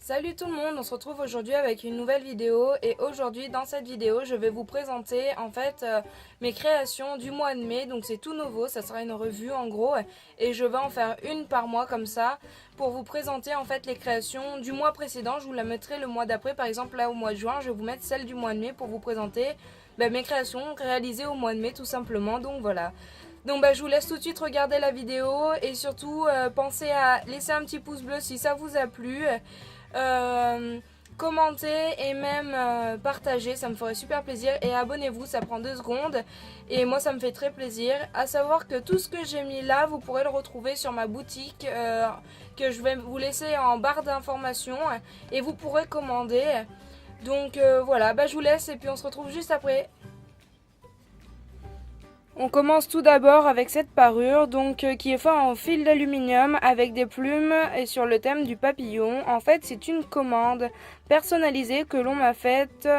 Salut tout le monde, on se retrouve aujourd'hui avec une nouvelle vidéo et aujourd'hui dans cette vidéo je vais vous présenter mes créations du mois de mai. Donc c'est tout nouveau, ça sera une revue en gros et je vais en faire une par mois comme ça pour vous présenter en fait les créations du mois précédent. Je vous la mettrai le mois d'après, par exemple là au mois de juin je vais vous mettre celle du mois de mai pour vous présenter mes créations réalisées au mois de mai tout simplement. Donc voilà. Donc je vous laisse tout de suite regarder la vidéo et surtout pensez à laisser un petit pouce bleu si ça vous a plu. Commentez et même partagez, ça me ferait super plaisir, et abonnez-vous, ça prend 2 secondes et moi ça me fait très plaisir. À savoir que tout ce que j'ai mis là vous pourrez le retrouver sur ma boutique que je vais vous laisser en barre d'informations et vous pourrez commander. Donc voilà, je vous laisse et puis on se retrouve juste après. On commence tout d'abord avec cette parure qui est faite en fil d'aluminium avec des plumes et sur le thème du papillon. En fait, c'est une commande personnalisée que l'on m'a faite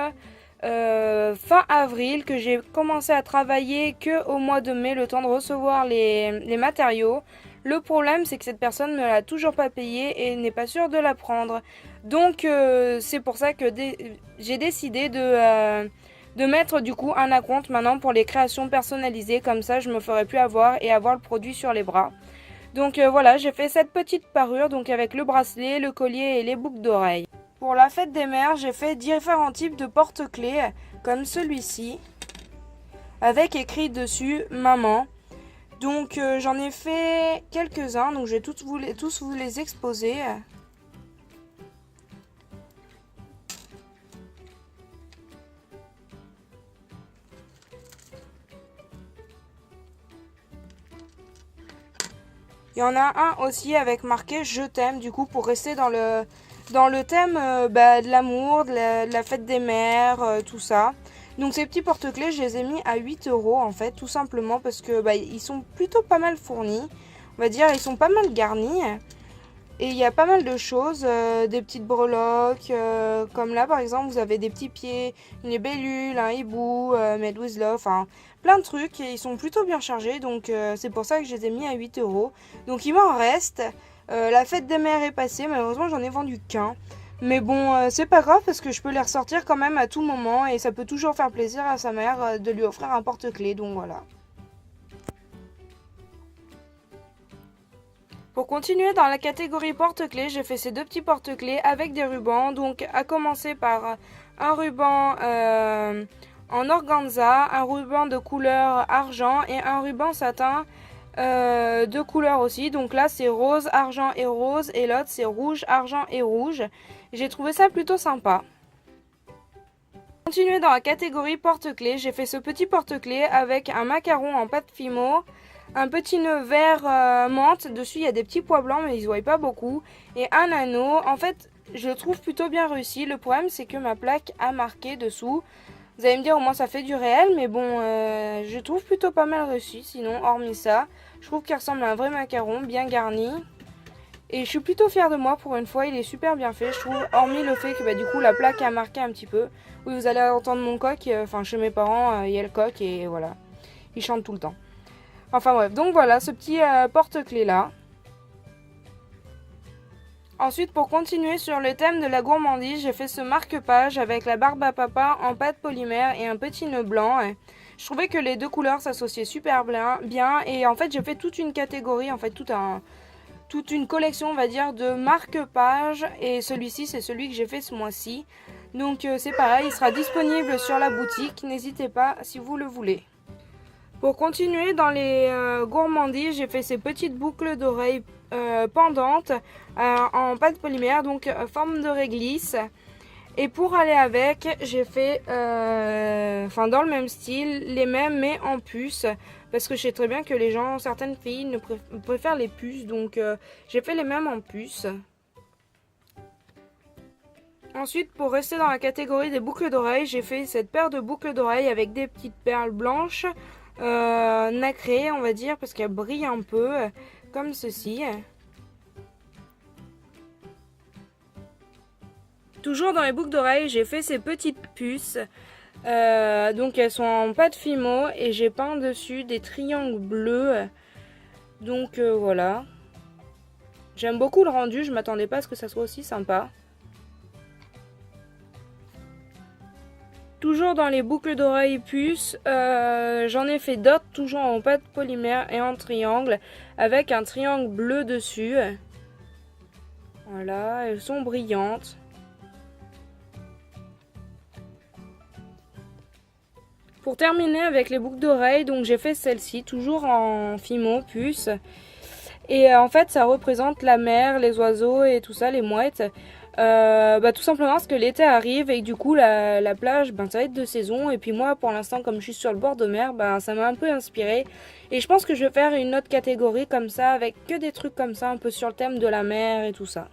fin avril, que j'ai commencé à travailler qu'au mois de mai, le temps de recevoir les matériaux. Le problème, c'est que cette personne ne me l'a toujours pas payée et n'est pas sûre de la prendre. Donc, c'est pour ça que j'ai décidé de mettre du coup un acompte maintenant pour les créations personnalisées, comme ça je me ferai plus avoir et avoir le produit sur les bras. Donc voilà, j'ai fait cette petite parure donc avec le bracelet, le collier et les boucles d'oreilles. Pour la fête des mères, j'ai fait différents types de porte-clés comme celui-ci avec écrit dessus maman. Donc j'en ai fait quelques-uns, donc je vais tous vous les exposer. Il y en a un aussi avec marqué je t'aime, du coup pour rester dans le thème de l'amour, de la fête des mères, tout ça. Donc ces petits porte-clés, je les ai mis à 8 € en fait, tout simplement parce que ils sont plutôt pas mal fournis. On va dire, ils sont pas mal garnis. Et il y a pas mal de choses, des petites breloques, comme là par exemple vous avez des petits pieds, une libellule, un hibou, made with love, enfin plein de trucs et ils sont plutôt bien chargés, donc c'est pour ça que je les ai mis à 8 €. Donc il m'en reste, la fête des mères est passée, malheureusement j'en ai vendu qu'un. Mais bon, c'est pas grave parce que je peux les ressortir quand même à tout moment et ça peut toujours faire plaisir à sa mère de lui offrir un porte-clés, donc voilà. Pour continuer dans la catégorie porte-clés, j'ai fait ces 2 petits porte-clés avec des rubans. Donc à commencer par un ruban en organza, un ruban de couleur argent et un ruban satin de couleur aussi. Donc là c'est rose, argent et rose et l'autre c'est rouge, argent et rouge. J'ai trouvé ça plutôt sympa. Pour continuer dans la catégorie porte-clés, j'ai fait ce petit porte-clés avec un macaron en pâte fimo, un petit nœud vert menthe, dessus il y a des petits pois blancs mais ils se voient pas beaucoup, et un anneau. En fait je le trouve plutôt bien réussi. Le problème c'est que ma plaque a marqué dessous. Vous allez me dire au moins ça fait du réel, mais bon je trouve plutôt pas mal réussi. Sinon hormis ça, je trouve qu'il ressemble à un vrai macaron bien garni. Et je suis plutôt fière de moi pour une fois, il est super bien fait je trouve, hormis le fait que du coup la plaque a marqué un petit peu. Oui, vous allez entendre mon coq, enfin chez mes parents il y a le coq et voilà, il chante tout le temps. Enfin bref, donc voilà ce petit porte-clés là. Ensuite, pour continuer sur le thème de la gourmandise, j'ai fait ce marque-page avec la barbe à papa en pâte polymère et un petit nœud blanc. Je trouvais que les 2 couleurs s'associaient super bien et en fait j'ai fait toute une catégorie, en fait toute une collection on va dire de marque-pages, et celui-ci c'est celui que j'ai fait ce mois-ci. Donc c'est pareil, il sera disponible sur la boutique, n'hésitez pas si vous le voulez. Pour continuer dans les gourmandises, j'ai fait ces petites boucles d'oreilles pendantes en pâte polymère, donc forme de réglisse. Et pour aller avec, j'ai fait, dans le même style, les mêmes mais en puce. Parce que je sais très bien que certaines filles préfèrent les puces, donc j'ai fait les mêmes en puce. Ensuite, pour rester dans la catégorie des boucles d'oreilles, j'ai fait cette paire de boucles d'oreilles avec des petites perles blanches, nacrées on va dire, parce qu'elles brillent un peu, comme ceci. Toujours dans les boucles d'oreilles, j'ai fait ces petites puces. Donc elles sont en pâte fimo et j'ai peint dessus des triangles bleus. Donc voilà. J'aime beaucoup le rendu, je m'attendais pas à ce que ça soit aussi sympa. Toujours dans les boucles d'oreilles puces, j'en ai fait d'autres, toujours en pâte polymère et en triangle, avec un triangle bleu dessus. Voilà, elles sont brillantes. Pour terminer avec les boucles d'oreilles, donc j'ai fait celle-ci, toujours en fimo puce. Et en fait, ça représente la mer, les oiseaux et tout ça, les mouettes. Tout simplement parce que l'été arrive et que du coup la plage ça va être de saison et puis moi pour l'instant comme je suis sur le bord de mer ça m'a un peu inspiré et je pense que je vais faire une autre catégorie comme ça avec que des trucs comme ça un peu sur le thème de la mer et tout ça.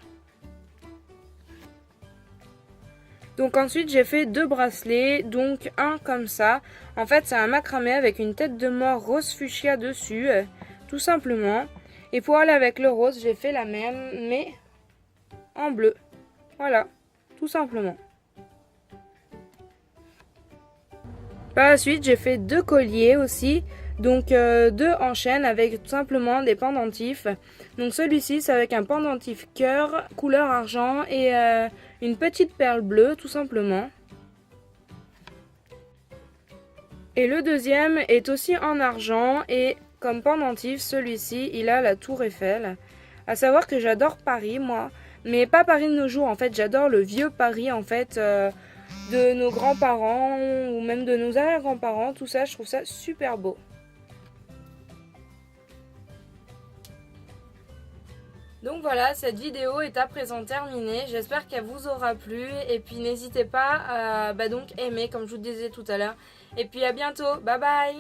Donc ensuite j'ai fait 2 bracelets, donc un comme ça, en fait c'est un macramé avec une tête de mort rose fuchsia dessus, tout simplement. Et pour aller avec le rose j'ai fait la même mais en bleu. Voilà, tout simplement. Par la suite, j'ai fait 2 colliers aussi, donc 2 en chaîne avec tout simplement des pendentifs. Donc celui-ci, c'est avec un pendentif cœur, couleur argent et une petite perle bleue, tout simplement. Et le deuxième est aussi en argent et comme pendentif, celui-ci, il a la tour Eiffel. À savoir que j'adore Paris, moi. Mais pas Paris de nos jours, en fait, j'adore le vieux Paris, en fait, de nos grands-parents ou même de nos arrière-grands-parents, tout ça, je trouve ça super beau. Donc voilà, cette vidéo est à présent terminée, j'espère qu'elle vous aura plu, et puis n'hésitez pas à donc aimer, comme je vous disais tout à l'heure, et puis à bientôt, bye bye.